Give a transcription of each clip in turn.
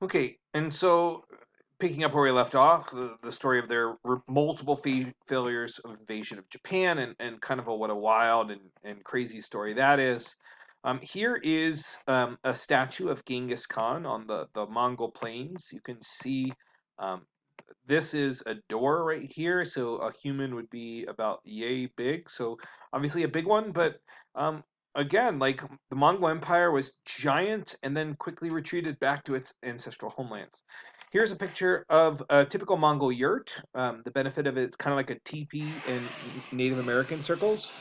Okay, and so picking up where we left off, the story of their multiple failures of invasion of Japan, and kind of what a wild and crazy story that is. Here is a statue of Genghis Khan on the Mongol plains. You can see um, this is a door right here, so a human would be about yay big. So obviously a big one, but um, again, like the Mongol Empire was giant and then quickly retreated back to its ancestral homelands. Here's a picture of a typical Mongol yurt. The benefit of it's kind of like a teepee in Native American circles,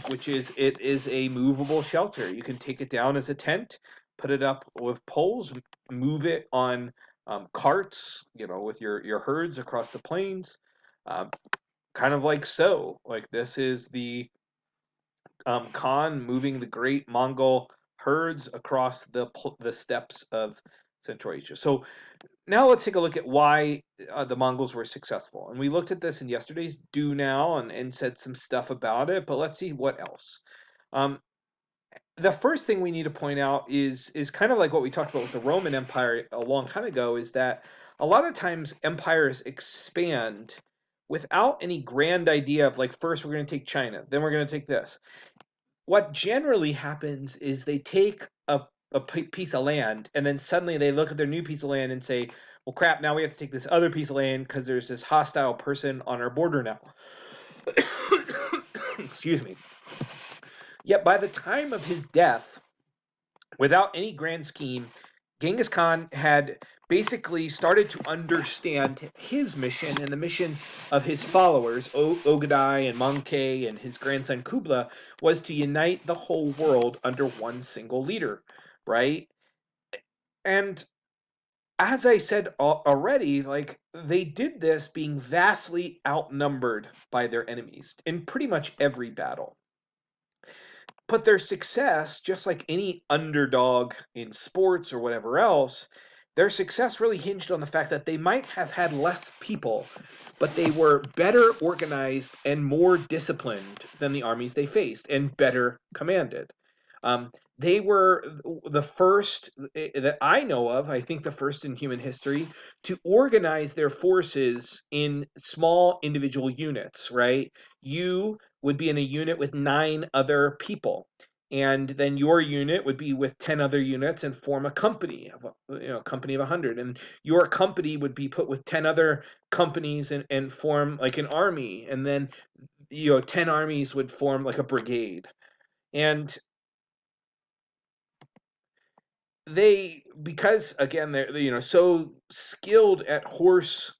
which is it is a movable shelter. You can take it down as a tent, put it up with poles, move it on carts, with your herds across the plains, um, kind of like so. Like this is the Khan moving the great Mongol herds across the steppes of Central Asia. So now let's take a look at why the Mongols were successful. And we looked at this in yesterday's Do Now and said some stuff about it, but let's see what else. Um, the first thing we need to point out is kind of like what we talked about with the Roman Empire a long time ago, is that a lot of times empires expand without any grand idea of like first we're going to take China, then we're going to take this. What generally happens is they take a piece of land and then suddenly they look at their new piece of land and say, well crap, now we have to take this other piece of land because there's this hostile person on our border now. Excuse me. Yet by the time of his death, without any grand scheme, Genghis Khan had basically started to understand his mission and the mission of his followers, Ogadai and Mankey and his grandson Kubla, was to unite the whole world under one single leader, right? And as I said already, like they did this being vastly outnumbered by their enemies in pretty much every battle. But their success, just like any underdog in sports or whatever else, their success really hinged on the fact that they might have had less people, but they were better organized and more disciplined than the armies they faced and better commanded. They were the first that I know of, I think the first in human history, to organize their forces in small individual units, right? You would be in a unit with 9 other people, and then your unit would be with 10 other units and form a company of a company of 100, and your company would be put with 10 other companies and form like an army, and then 10 armies would form like a brigade. And they, because again they're so skilled at horse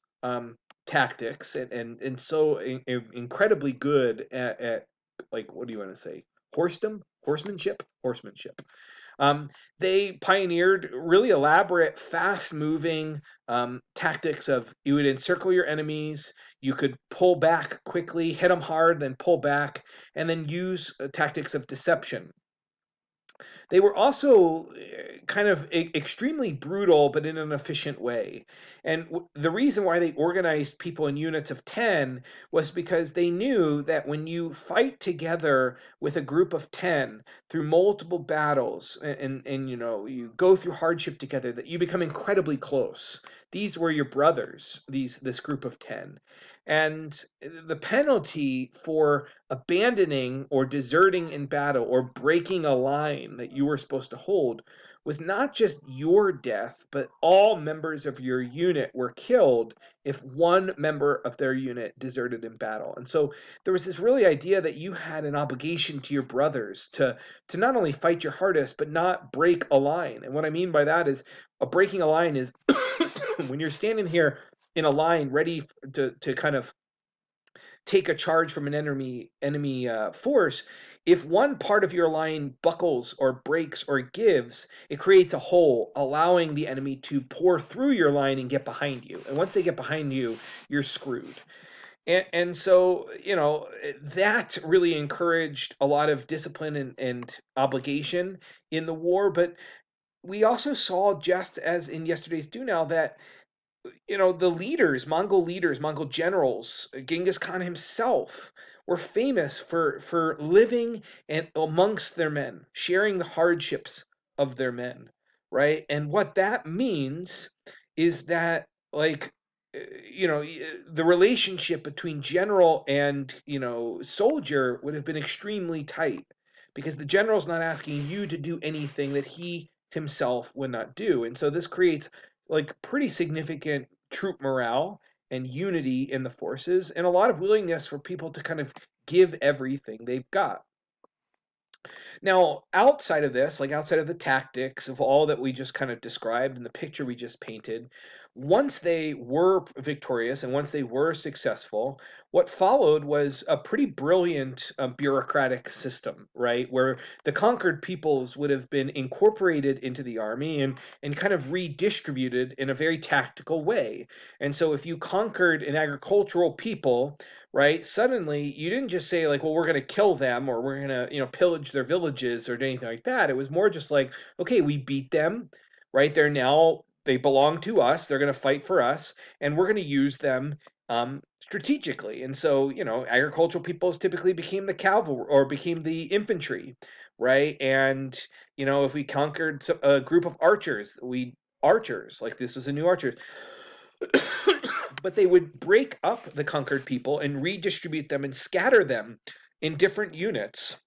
tactics and so incredibly good at like, what do you want to say, horsemanship. They pioneered really elaborate, fast-moving tactics of you would encircle your enemies, you could pull back quickly, hit them hard, then pull back, and then use tactics of deception. They were also kind of extremely brutal, but in an efficient way. And the reason why they organized people in units of 10 was because they knew that when you fight together with a group of 10 through multiple battles and you go through hardship together, that you become incredibly close. These were your brothers, this group of 10. And the penalty for abandoning or deserting in battle or breaking a line that you were supposed to hold was not just your death, but all members of your unit were killed if one member of their unit deserted in battle. And so there was this really idea that you had an obligation to your brothers to not only fight your hardest, but not break a line. And what I mean by that is breaking a line is when you're standing here in a line ready to kind of take a charge from an enemy force, if one part of your line buckles or breaks or gives, it creates a hole, allowing the enemy to pour through your line and get behind you. And once they get behind you, you're screwed. And so, that really encouraged a lot of discipline and obligation in the war. But we also saw, just as in yesterday's Do Now, that the leaders, Mongol generals, Genghis Khan himself, were famous for living and amongst their men, sharing the hardships of their men, right? And what that means is that, like, the relationship between general and, soldier would have been extremely tight, because the general's not asking you to do anything that he himself would not do. And so this creates like pretty significant troop morale and unity in the forces, and a lot of willingness for people to kind of give everything they've got. Now, outside of this, like outside of the tactics of all that we just kind of described and the picture we just painted, once they were victorious and once they were successful, what followed was a pretty brilliant bureaucratic system, right? Where the conquered peoples would have been incorporated into the army and kind of redistributed in a very tactical way. And so if you conquered an agricultural people, right? Suddenly, you didn't just say like, well, we're going to kill them or we're going to, pillage their villages or anything like that. It was more just like, okay, we beat them, right? They belong to us. They're going to fight for us, and we're going to use them strategically. And so, agricultural peoples typically became the cavalry or became the infantry, right? And if we conquered a group of archers, like this was a new archer, but they would break up the conquered people and redistribute them and scatter them in different units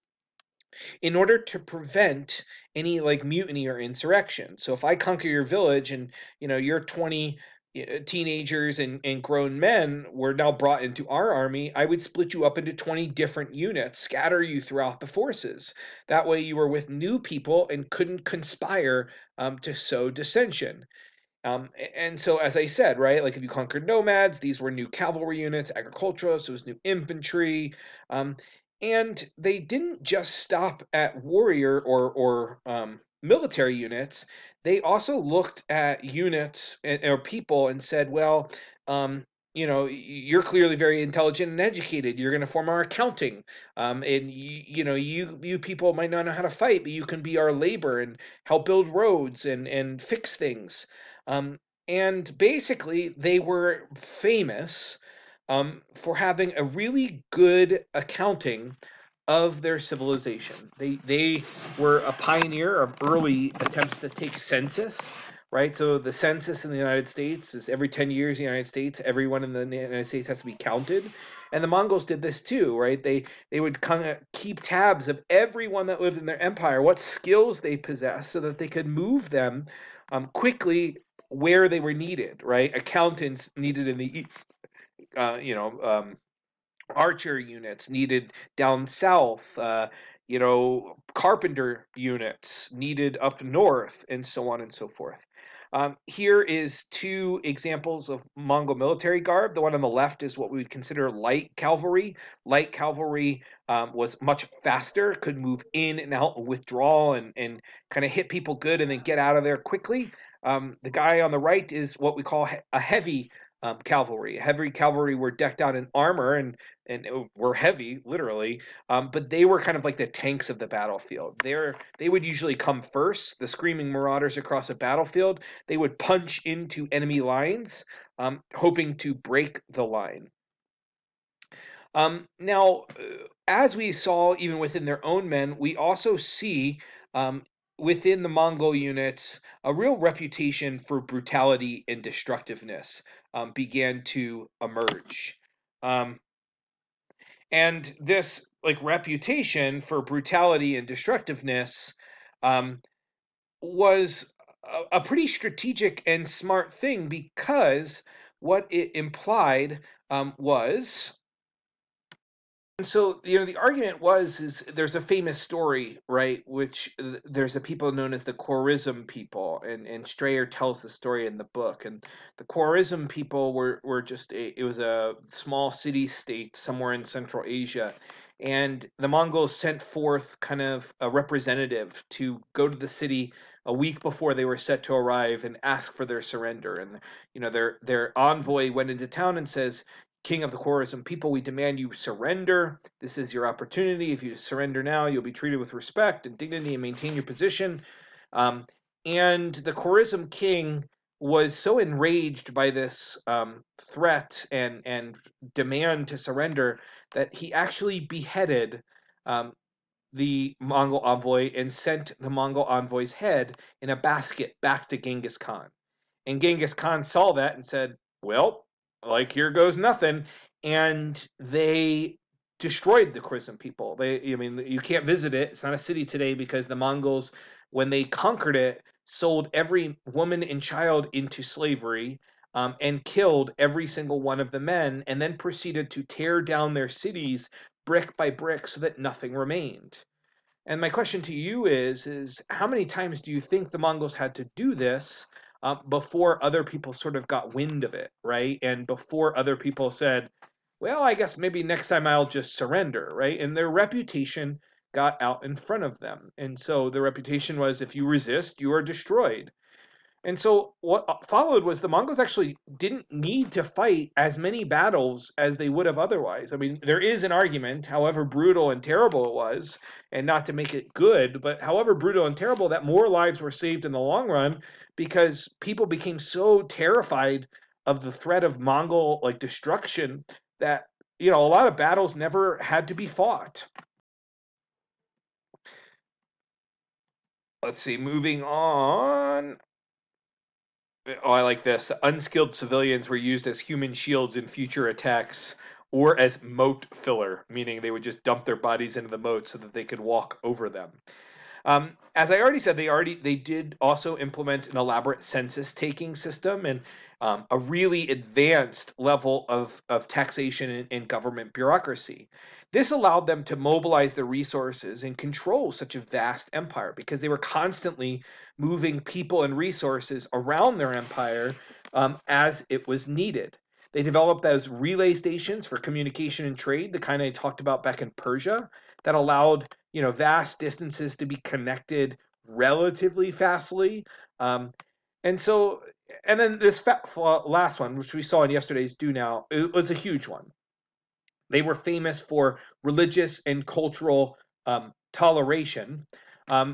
in order to prevent any like mutiny or insurrection. So if I conquer your village and you're 20 teenagers and grown men were now brought into our army, I would split you up into 20 different units, scatter you throughout the forces. That way you were with new people and couldn't conspire to sow dissension. And so, as I said, right, like if you conquered nomads, these were new cavalry units, agriculturalists, it was new infantry. Um, and they didn't just stop at warrior or military units. They also looked at units or people and said, well, you're clearly very intelligent and educated. You're going to form our accounting, and you people might not know how to fight, but you can be our labor and help build roads and fix things. Um, and basically, they were famous for having a really good accounting of their civilization. They were a pioneer of early attempts to take census, right? So the census in the United States is every 10 years in the United States, everyone in the United States has to be counted. And the Mongols did this too, right? They would kind of keep tabs of everyone that lived in their empire, what skills they possessed, so that they could move them quickly where they were needed, right? Accountants needed in the east, uh, you know, um, archer units needed down south, carpenter units needed up north, and so on and so forth. Here is two examples of Mongol military garb. The one on the left is what we would consider light cavalry. Light cavalry was much faster, could move in and out, withdrawal, and kind of hit people good and then get out of there quickly. The guy on the right is what we call a heavy cavalry. Heavy cavalry were decked out in armor and were heavy, literally. But they were kind of like the tanks of the battlefield. They would usually come first, the screaming marauders across a battlefield. They would punch into enemy lines, hoping to break the line. Now, as we saw even within their own men, we also see within the Mongol units a real reputation for brutality and destructiveness began to emerge. Um, and this like reputation for brutality and destructiveness um, was a pretty strategic and smart thing, because what it implied was, and so, the argument is there's a famous story, right, which there's a people known as the Khwarezm people, and Strayer tells the story in the book. And the Khwarezm people were just it was a small city state somewhere in Central Asia, and the Mongols sent forth kind of a representative to go to the city a week before they were set to arrive and ask for their surrender. And their envoy went into town and says, King of the Khwarezm people, we demand you surrender. This is your opportunity. If you surrender now, you'll be treated with respect and dignity and maintain your position. Um, and the Khwarezm king was so enraged by this threat and demand to surrender that he actually beheaded um, the Mongol envoy and sent the Mongol envoy's head in a basket back to Genghis Khan. And Genghis Khan saw that and said, well, like here goes nothing. And they destroyed the Khoisan people. I mean, you can't visit it. It's not a city today because the Mongols, when they conquered it, sold every woman and child into slavery, and killed every single one of the men, and then proceeded to tear down their cities brick by brick so that nothing remained. And my question to you is how many times do you think the Mongols had to do this before other people sort of got wind of it, right? And before other people said, well, I guess maybe next time I'll just surrender, right? And their reputation got out in front of them. And so the reputation was if you resist, you are destroyed. And so what followed was the Mongols actually didn't need to fight as many battles as they would have otherwise. I mean, there is an argument, however brutal and terrible it was, and not to make it good, but however brutal and terrible, that more lives were saved in the long run because people became so terrified of the threat of Mongol like destruction that a lot of battles never had to be fought. Let's see, moving on. Oh, I like this. The unskilled civilians were used as human shields in future attacks or as moat filler, meaning they would just dump their bodies into the moat so that they could walk over them. As I already said, they did also implement an elaborate census taking system and a really advanced level of taxation and government bureaucracy. This allowed them to mobilize their resources and control such a vast empire because they were constantly moving people and resources around their empire as it was needed. They developed those relay stations for communication and trade, the kind I talked about back in Persia, that allowed vast distances to be connected relatively fastly. And so, and then this last one, which we saw in yesterday's Do Now, it was a huge one. They were famous for religious and cultural toleration,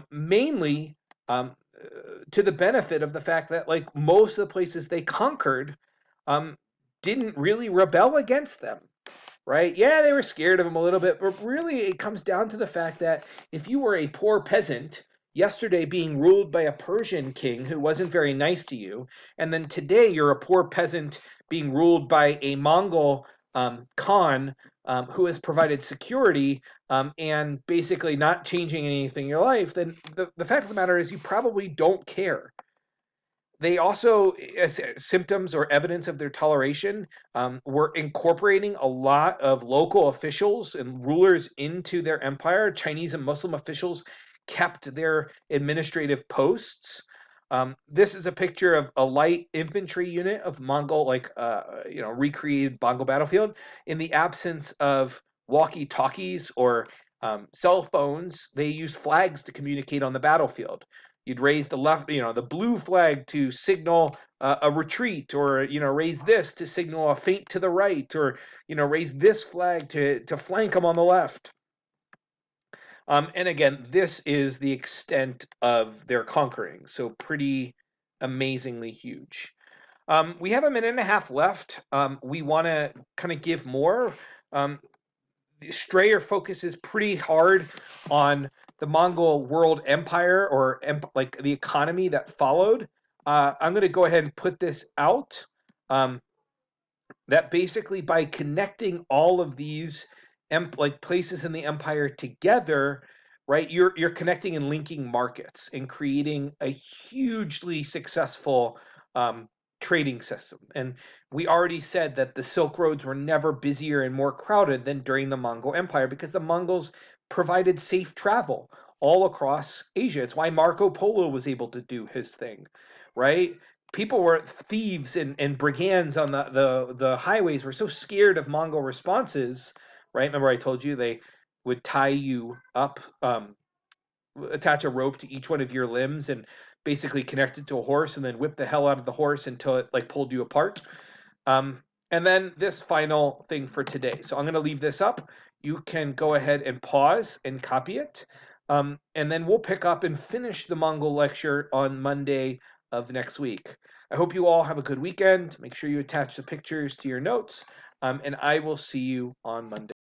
mainly to the benefit of the fact that, like, most of the places they conquered um, didn't really rebel against them, right? Yeah, they were scared of him a little bit, but really it comes down to the fact that if you were a poor peasant yesterday being ruled by a Persian king who wasn't very nice to you, and then today you're a poor peasant being ruled by a Mongol Khan who has provided security and basically not changing anything in your life, then the fact of the matter is you probably don't care. They also, as symptoms or evidence of their toleration, were incorporating a lot of local officials and rulers into their empire. Chinese and Muslim officials kept their administrative posts. This is a picture of a light infantry unit of Mongol, recreated Mongol battlefield. In the absence of walkie-talkies or cell phones, they used flags to communicate on the battlefield. You'd raise the blue flag to signal a retreat, or raise this to signal a feint to the right, or raise this flag to flank them on the left. And again, this is the extent of their conquering, so pretty amazingly huge. We have a minute and a half left. We want to kind of give more. Strayer focuses pretty hard on the Mongol world empire or like the economy that followed. I'm going to go ahead and put this out. That basically by connecting all of these places in the empire together, right? You're connecting and linking markets and creating a hugely successful trading system. And we already said that the Silk Roads were never busier and more crowded than during the Mongol Empire because the Mongols provided safe travel all across Asia. It's why Marco Polo was able to do his thing, right? People were thieves and brigands on the highways were so scared of Mongol responses, right? Remember I told you they would tie you up, attach a rope to each one of your limbs and basically connect it to a horse and then whip the hell out of the horse until it like pulled you apart. And then this final thing for today. So I'm going to leave this up. You can go ahead and pause and copy it. And then we'll pick up and finish the Mongol lecture on Monday of next week. I hope you all have a good weekend. Make sure you attach the pictures to your notes. And I will see you on Monday.